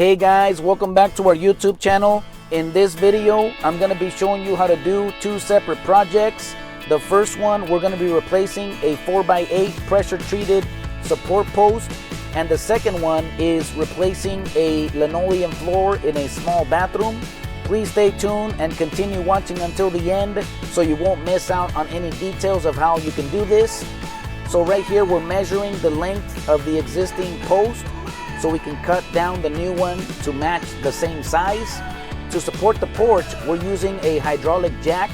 Hey guys, welcome back to our YouTube channel. In this video, I'm going to be showing you how to do two separate projects. The first one, we're going to be replacing a 4x8 pressure treated support post. And the second one is replacing a linoleum floor in a small bathroom. Please stay tuned and continue watching until the end so you won't miss out on any details of how you can do this. So right here, we're measuring the length of the existing post so we can cut down the new one to match the same size. To support the porch, we're using a hydraulic jack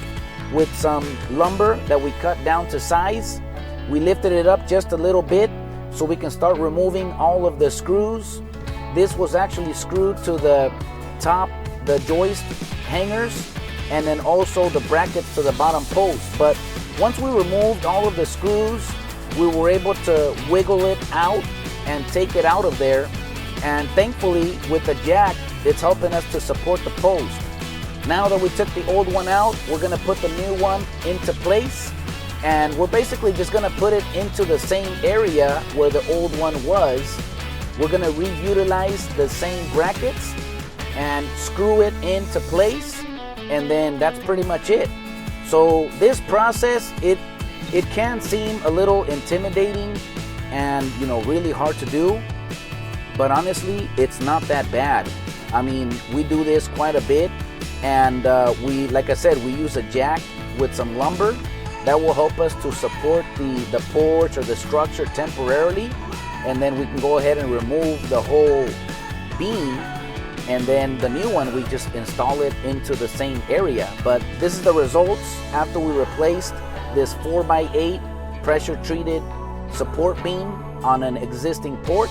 with some lumber that we cut down to size. We lifted it up just a little bit so we can start removing all of the screws. This was actually screwed to the top, the joist hangers, and then also the brackets to the bottom post. But once we removed all of the screws, we were able to wiggle it out and take it out of there, and thankfully with the jack it's helping us to support the post. Now that we took the old one out, we're going to put the new one into place, and we're basically just going to put it into the same area where the old one was. We're going to reutilize the same brackets and screw it into place, and then that's pretty much it. So this process, it can seem a little intimidating and really hard to do, but honestly it's not that bad. I mean, we do this quite a bit, and like I said, we use a jack with some lumber that will help us to support the porch or the structure temporarily, and then we can go ahead and remove the whole beam, and then the new one we just install it into the same area. But this is the results after we replaced this 4x8 pressure treated support beam on an existing porch.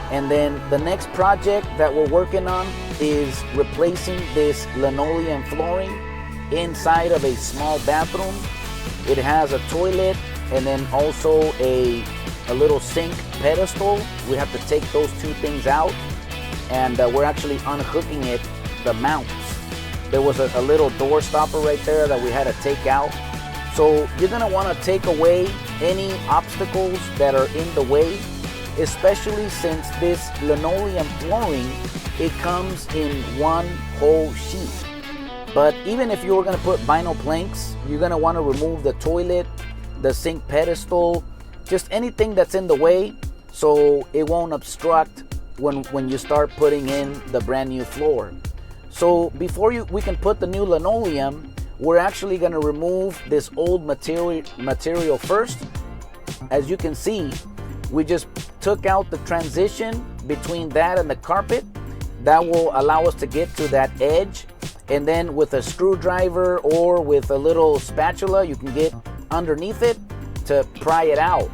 And then the next project that we're working on is replacing this linoleum flooring inside of a small bathroom. It has a toilet and then also a little sink pedestal. We have to take those two things out, and we're actually unhooking it, the mounts. There was a little door stopper right there that we had to take out. So you're going to want to take away any obstacles that are in the way, especially since this linoleum flooring, it comes in one whole sheet. But even if you were going to put vinyl planks, you're going to want to remove the toilet, the sink pedestal, just anything that's in the way so it won't obstruct when you start putting in the brand new floor. So before we can put the new linoleum, we're actually going to remove this old material first. As you can see, we just took out the transition between that and the carpet. That will allow us to get to that edge, and then with a screwdriver or with a little spatula you can get underneath it to pry it out.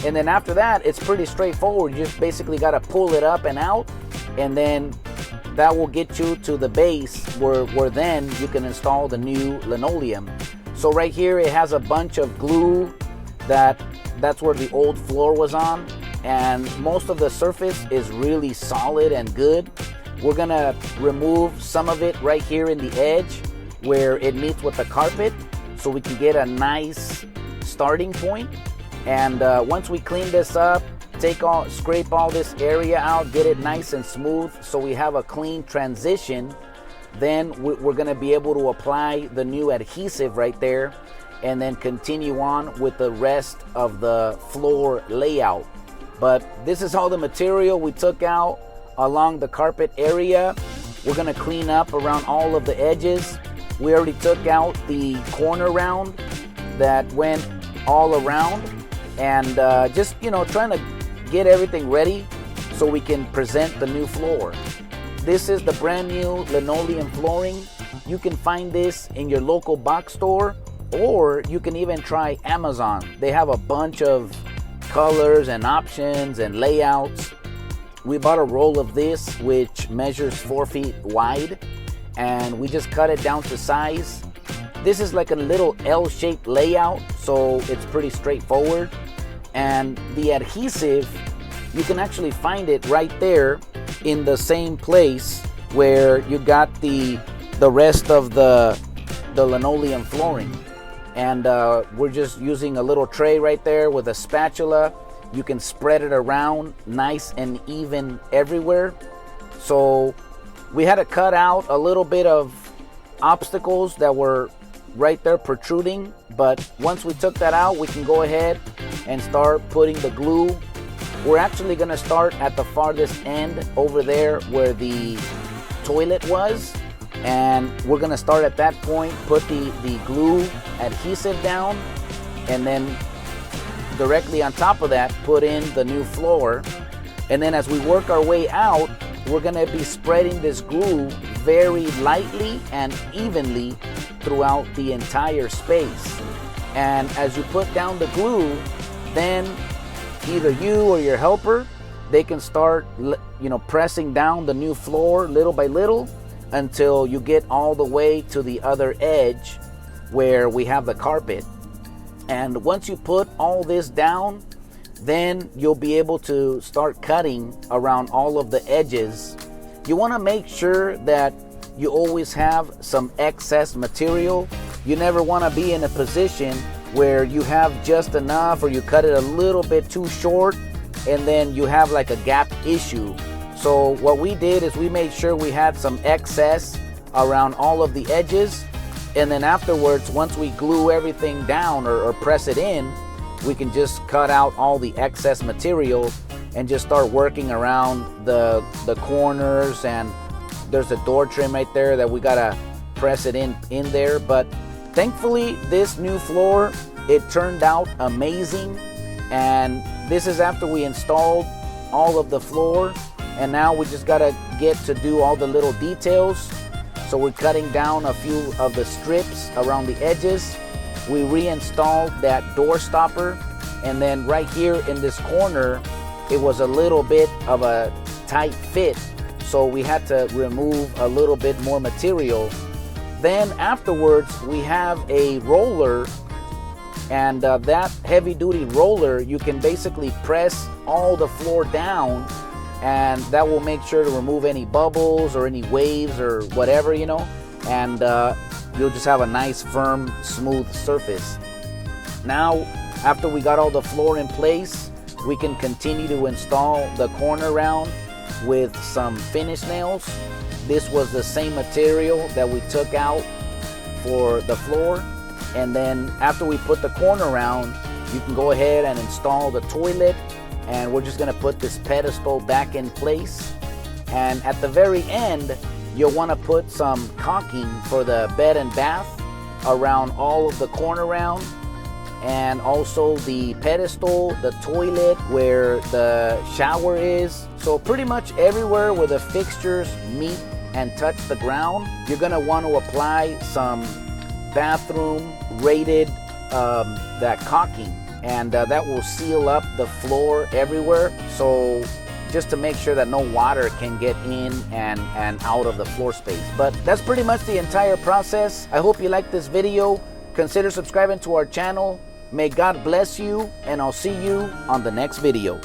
And then after that, it's pretty straightforward. You just basically got to pull it up and out, and then that will get you to the base where then you can install the new linoleum. So right here it has a bunch of glue that's where the old floor was on, and most of the surface is really solid and good. We're gonna remove some of it right here in the edge where it meets with the carpet so we can get a nice starting point. And once we clean this up, scrape all this area out, get it nice and smooth so we have a clean transition, then we're going to be able to apply the new adhesive right there and then continue on with the rest of the floor layout. But this is all the material we took out along the carpet area. We're going to clean up around all of the edges. We already took out the corner round that went all around, and just trying to get everything ready so we can present the new floor. This is the brand new linoleum flooring. You can find this in your local box store, or you can even try Amazon. They have a bunch of colors and options and layouts. We bought a roll of this which measures 4 feet wide, and we just cut it down to size. This is like a little L-shaped layout, so it's pretty straightforward. And the adhesive, you can actually find it right there in the same place where you got the rest of the linoleum flooring. And we're just using a little tray right there with a spatula. You can spread it around nice and even everywhere. So we had to cut out a little bit of obstacles that were right there protruding, but once we took that out, we can go ahead and start putting the glue. We're actually going to start at the farthest end over there where the toilet was, and we're going to start at that point, put the glue adhesive down, and then directly on top of that put in the new floor. And then as we work our way out, we're going to be spreading this glue very lightly and evenly throughout the entire space. And as you put down the glue, then either you or your helper, they can start, pressing down the new floor little by little until you get all the way to the other edge where we have the carpet. And once you put all this down, then you'll be able to start cutting around all of the edges. You want to make sure that you always have some excess material. You never want to be in a position where you have just enough or you cut it a little bit too short and then you have like a gap issue. So what we did is we made sure we had some excess around all of the edges, and then afterwards, once we glue everything down or press it in, we can just cut out all the excess material and just start working around the corners. And there's a door trim right there that we gotta press it in there. But thankfully, this new floor, it turned out amazing. And this is after we installed all of the floor, and now we just gotta get to do all the little details. So we're cutting down a few of the strips around the edges. We reinstalled that door stopper, and then right here in this corner, it was a little bit of a tight fit, so we had to remove a little bit more material. Then afterwards, we have a roller, and that heavy duty roller, you can basically press all the floor down, and that will make sure to remove any bubbles or any waves or whatever, and you'll just have a nice, firm, smooth surface. Now, after we got all the floor in place, we can continue to install the corner round with some finish nails. This was the same material that we took out for the floor. And then after we put the corner round, you can go ahead and install the toilet, and we're just gonna put this pedestal back in place. And at the very end, you'll want to put some caulking for the bed and bath around all of the corner round, and also the pedestal, the toilet, where the shower is. So pretty much everywhere where the fixtures meet and touch the ground, you're gonna want to apply some bathroom rated that caulking, and that will seal up the floor everywhere. So just to make sure that no water can get in and out of the floor space. But that's pretty much the entire process. I hope you liked this video. Consider subscribing to our channel. May God bless you, and I'll see you on the next video.